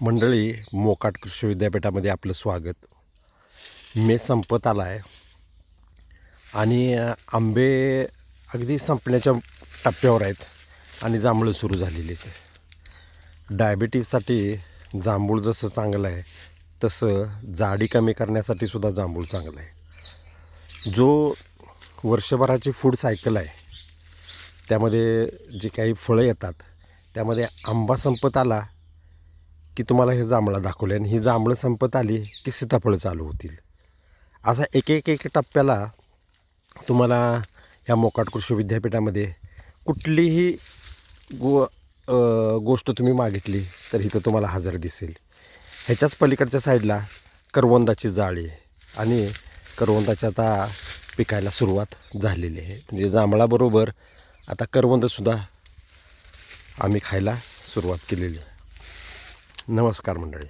मंडळी, मोकाट कृषी विद्यापीठामध्ये आपलं स्वागत. मे संपत आला आहे आणि आंबे अगदी संपण्याच्या टप्प्यावर आहेत आणि जांभळं सुरू झालेली आहेत. डायबिटीजसाठी जांभूळ जसं चांगलं आहे तसं जाडी कमी करण्यासाठी सुद्धा जांभूळ चांगलं आहे. जो वर्षभराची फूड सायकल आहे त्यामध्ये जी काही फळं येतात त्यामध्ये आंबा संपत आला की तुम्हाला हे जांभळं दाखवले आणि ही जांभळं संपत आली की सीताफळं चालू होतील. असा एक टप्प्याला तुम्हाला ह्या मोकाट कृषी विद्यापीठामध्ये कुठलीही गोष्ट तुम्ही मागितली तर इथं तुम्हाला हजर दिसेल. ह्याच्याच पलीकडच्या साईडला करवंदाची जाळी आणि करवंदाची आता पिकायला सुरुवात झालेली आहे. म्हणजे जांभळाबरोबर आता करवंदसुद्धा आम्ही खायला सुरुवात केलेली आहे. नमस्कार मंडळी.